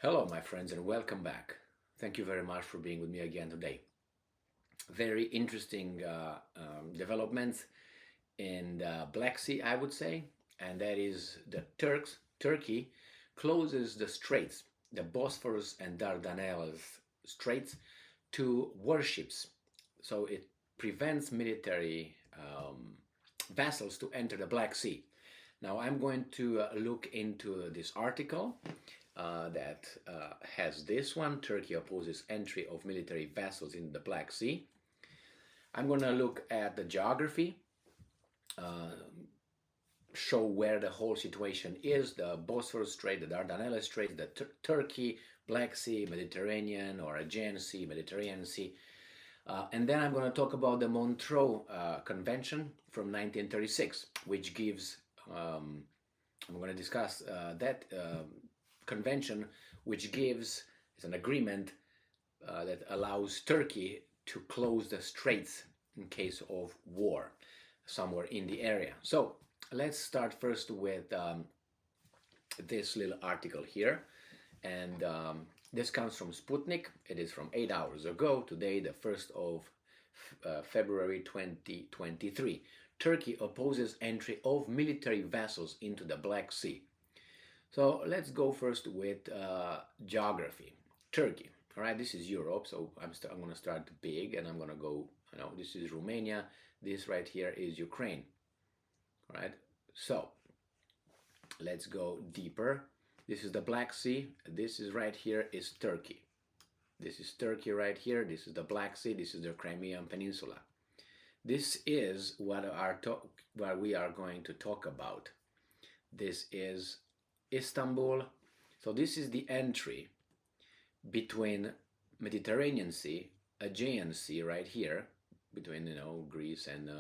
Hello, my friends, and welcome back. Thank you very much for being with me again today. Very interesting developments in the Black Sea, I would say, and that is the Turkey closes the straits, the Bosphorus and Dardanelles straits, to warships. So it prevents military vessels to enter the Black Sea. Now I'm going to look into this article that has this one. Turkey opposes entry of military vessels in the Black Sea. I'm going to look at the geography, uh, show where the whole situation is, the Bosphorus Strait, the Dardanelles Strait, the Turkey, Black Sea, Mediterranean or Aegean Sea, Mediterranean Sea. And then I'm going to talk about the Montreux Convention from 1936, which gives, I'm going to discuss that convention, which gives, is an agreement that allows Turkey to close the straits in case of war somewhere in the area. So let's start first with this little article here. And this comes from Sputnik. It is from 8 hours ago, today, the 1st of February 2023. Turkey opposes entry of military vessels into the Black Sea. So let's go first with geography. Turkey. All right, this is Europe, so I'm going to start big, and I'm going to go. This is Romania. This right here is Ukraine. All right, so let's go deeper. This is the Black Sea. This is right here is Turkey. This is Turkey right here. This is the Black Sea. This is the Crimean Peninsula. This is what we are going to talk about. This is Istanbul. So this is the entry between Mediterranean Sea, Aegean Sea right here, between Greece and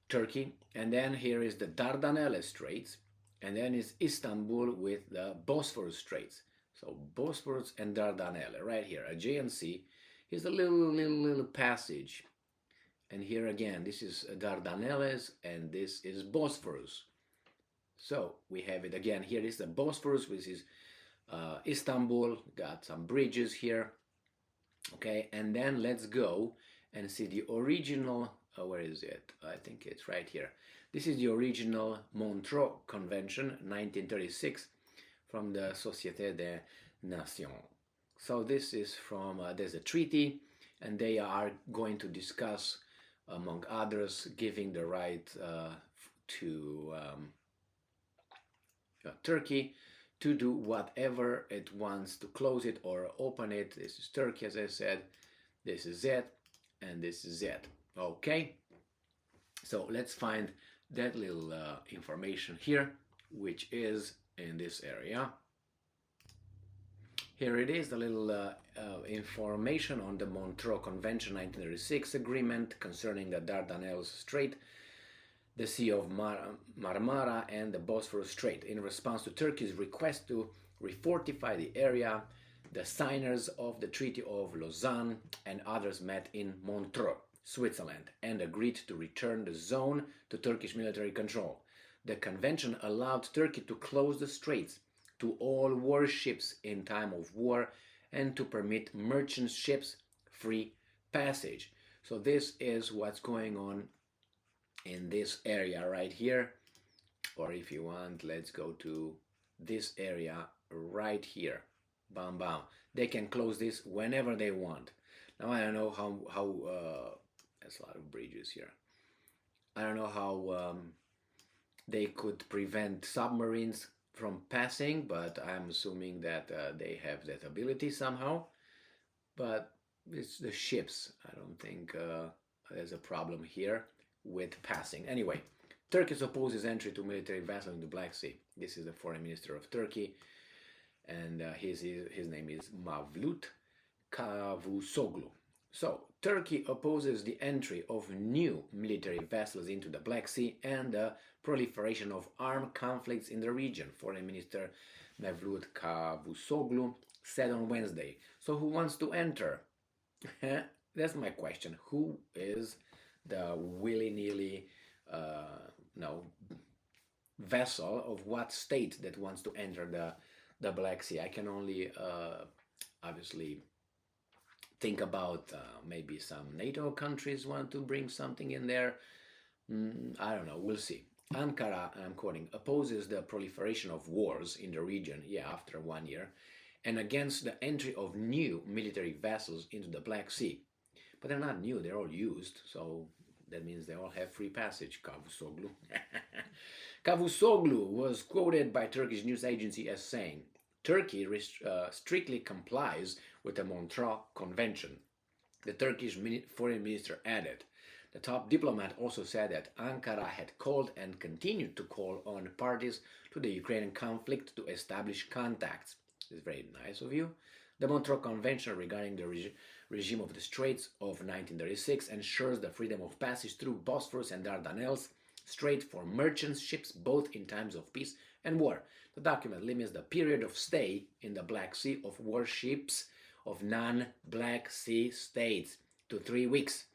Turkey, and then here is the Dardanelles Straits, and then is Istanbul with the Bosphorus Straits. So Bosphorus and Dardanelles right here, Aegean Sea. Here's a little passage, and here again, this is Dardanelles, and this is Bosphorus. So we have it again. Here is the Bosphorus, which is Istanbul. Got some bridges here. Okay, and then let's go and see the original. Where is it? I think it's right here. This is the original Montreux Convention, 1936, from the Société des Nations. So this is from, there's a treaty, and they are going to discuss, among others, giving the right to Turkey to do whatever it wants, to close it or open it. This is Turkey, as I said. This is it, and this is it. Okay, so let's find that little information here, which is in this area. Here it is, the little information on the Montreux Convention 1936 agreement concerning the Dardanelles Strait, the Sea of Marmara, and the Bosphorus Strait. In response to Turkey's request to refortify the area, the signers of the Treaty of Lausanne and others met in Montreux, Switzerland, and agreed to return the zone to Turkish military control. The convention allowed Turkey to close the straits to all warships in time of war and to permit merchant ships free passage. So this is what's going on in this area right here. Or if you want, let's go to this area right here. Bam, bam. They can close this whenever they want. Now I don't know how there's a lot of bridges here. I don't know how they could prevent submarines from passing, but I'm assuming that they have that ability somehow. But it's the ships. I don't think there's a problem here with passing. Anyway, Turkey opposes entry to military vessels in the Black Sea. This is the foreign minister of Turkey, and his name is Mevlut Cavusoglu. So, Turkey opposes the entry of new military vessels into the Black Sea and the proliferation of armed conflicts in the region, Foreign Minister Mevlut Cavusoglu said on Wednesday. So, who wants to enter? That's my question. Who is the willy-nilly vessel of what state that wants to enter the Black Sea. I can only obviously think about maybe some NATO countries want to bring something in there. I don't know. We'll see. Ankara, I'm quoting, opposes the proliferation of wars in the region, yeah, after 1 year, and against the entry of new military vessels into the Black Sea. But they're not new, they're all used, so that means they all have free passage, Cavusoglu. Cavusoglu was quoted by Turkish news agency as saying, Turkey strictly complies with the Montreux Convention. The Turkish foreign minister added. The top diplomat also said that Ankara had called and continued to call on parties to the Ukrainian conflict to establish contacts. It's very nice of you. The Montreux Convention regarding the regime of the Straits of 1936 ensures the freedom of passage through Bosphorus and Dardanelles Strait for merchant ships both in times of peace and war. The document limits the period of stay in the Black Sea of warships of non-Black Sea states to 3 weeks.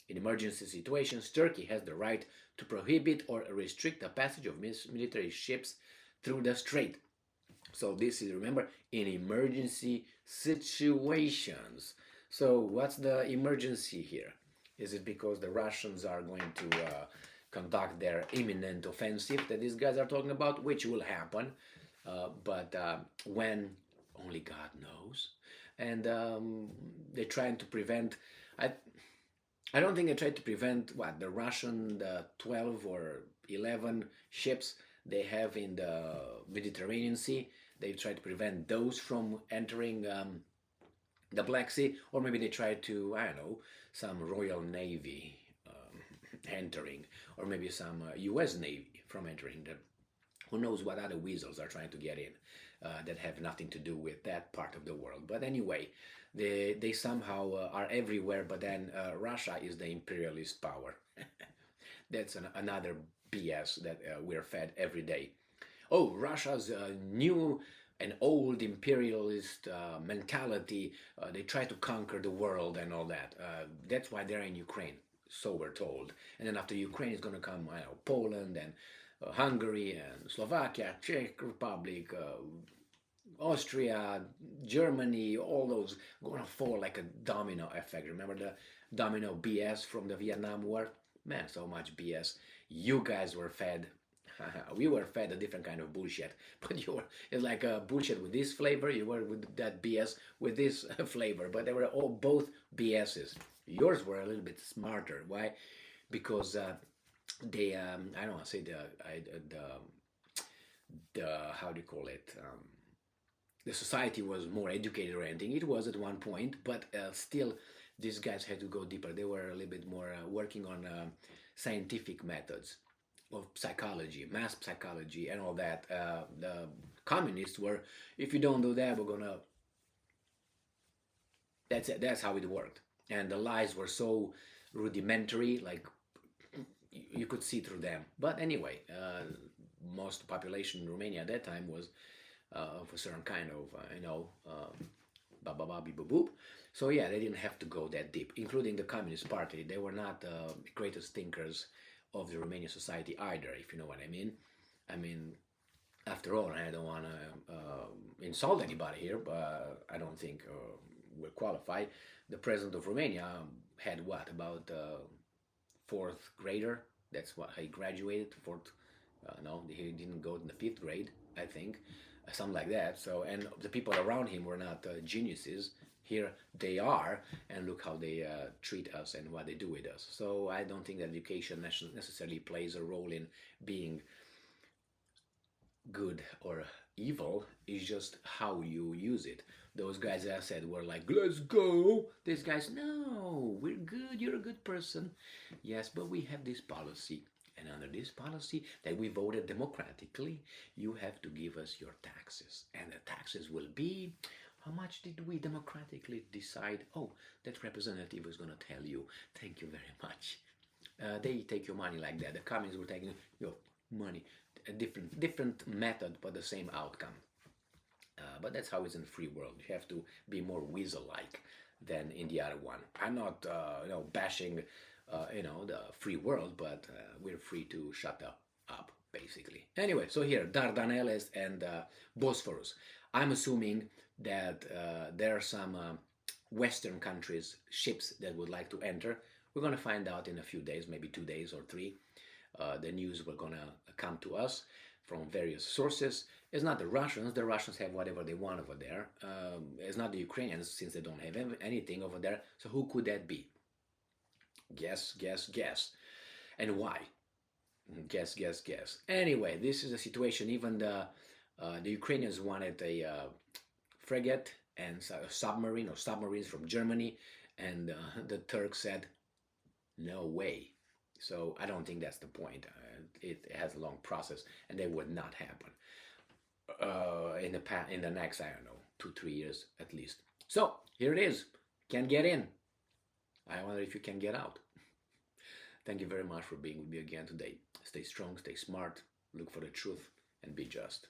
In emergency situations, Turkey has the right to prohibit or restrict the passage of military ships through the strait. So this is, remember, in emergency situations. So what's the emergency here? Is it because the Russians are going to conduct their imminent offensive that these guys are talking about, which will happen, but when, only God knows. And they're trying to prevent, I don't think they tried to prevent the Russian, the 12 or 11 ships they have in the Mediterranean Sea. They tried to prevent those from entering the Black Sea, or maybe they tried to, I don't know, some Royal Navy entering, or maybe some US Navy from entering. Who knows what other weasels are trying to get in that have nothing to do with that part of the world. But anyway, they somehow are everywhere, but then Russia is the imperialist power. That's another BS that we're fed every day. Oh, Russia's new and old imperialist mentality. They try to conquer the world and all that. That's why they're in Ukraine, so we're told. And then after Ukraine is going to come, Poland and Hungary and Slovakia, Czech Republic, Austria, Germany, all those going to fall like a domino effect. Remember the domino BS from the Vietnam War? Man, so much BS. You guys were fed. We were fed a different kind of bullshit, but you were, it's like a bullshit with this flavor. You were with that BS with this flavor, but they were all both BSs. Yours were a little bit smarter. Why? Because they, I don't want to say the how do you call it? The society was more educated or anything. It was at one point, but still, these guys had to go deeper. They were a little bit more working on scientific methods of psychology, mass psychology, and all that. The communists were, if you don't do that, we're gonna. That's it. That's how it worked, and the lies were so rudimentary, like you could see through them. But anyway, most population in Romania at that time was of a certain kind of, ba ba ba beep boop boop. So yeah, they didn't have to go that deep, including the Communist Party. They were not the greatest thinkers of the Romanian society either, if you know what I mean. I mean, after all, I don't want to insult anybody here, but I don't think we're qualified. The president of Romania had what, about fourth grader? That's what he graduated, fourth. No, he didn't go in the fifth grade, I think, something like that. So, and the people around him were not geniuses. Here they are, and look how they treat us and what they do with us. So I don't think that education necessarily plays a role in being good or evil. It's just how you use it. Those guys, as I said, were like, let's go. These guys, no, we're good. You're a good person. Yes, but we have this policy. And under this policy that we voted democratically, you have to give us your taxes. And the taxes will be, how much did we democratically decide? Oh, that representative was going to tell you. Thank you very much. They take your money like that. The communists were taking your money. A different method, but the same outcome. But that's how it's in the free world. You have to be more weasel-like than in the other one. I'm not, bashing, the free world, but we're free to shut up. basically. Anyway, so here, Dardanelles and Bosphorus. I'm assuming that there are some Western countries, ships that would like to enter. We're going to find out in a few days, maybe 2 days or 3. The news will going to come to us from various sources. It's not the Russians. The Russians have whatever they want over there. It's not the Ukrainians, since they don't have anything over there. So who could that be? Guess, guess, guess. And why? Guess, guess, guess. Anyway, this is a situation. Even the Ukrainians wanted a frigate and a submarine or submarines from Germany, and the Turks said, no way. So I don't think that's the point. It has a long process, and that would not happen in the next, I don't know, 2-3 years at least. So here it is. Can't get in. I wonder if you can get out. Thank you very much for being with me again today. Stay strong, stay smart, look for the truth, and be just.